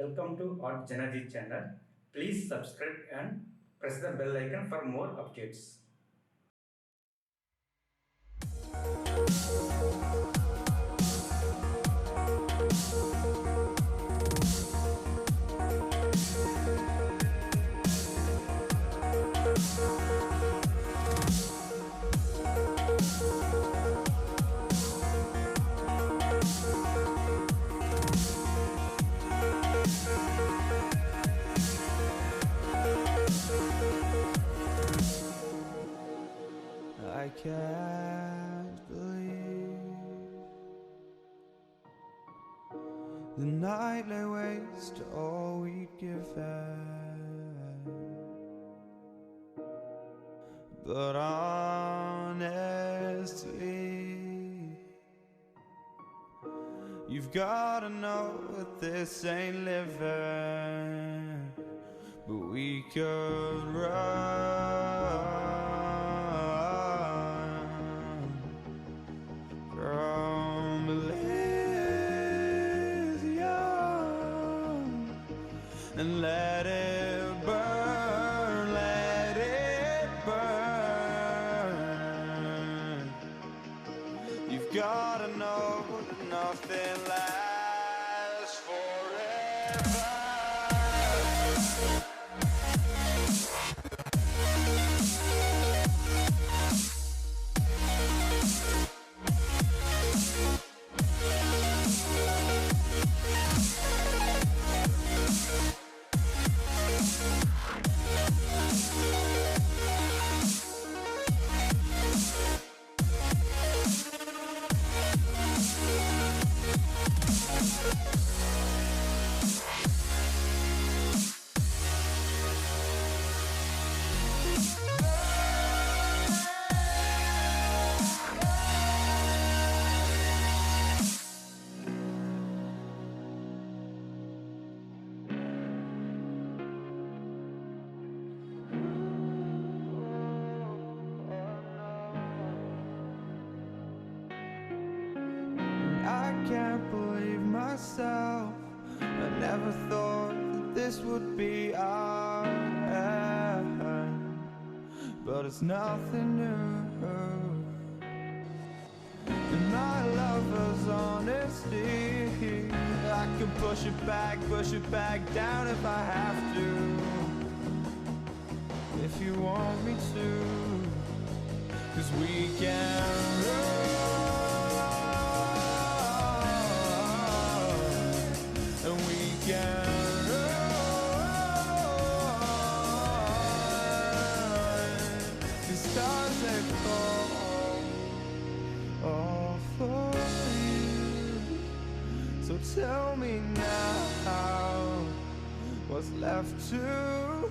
Welcome to JanaG channel. Please subscribe and press the bell icon for more updates. I can't believe the night lay waste to all we'd given. But honestly, you've gotta know that this ain't living. But we could run from Elysium and let it burn, let it burn. You've gotta know that nothing lasts forever. I can't believe myself. I never thought that this would be our end, but it's nothing new. And my lover's honesty, I can push it back down if I have to. If you want me to, 'cause we can run. And we can run. The stars they fall all for you. So tell me now, what's left to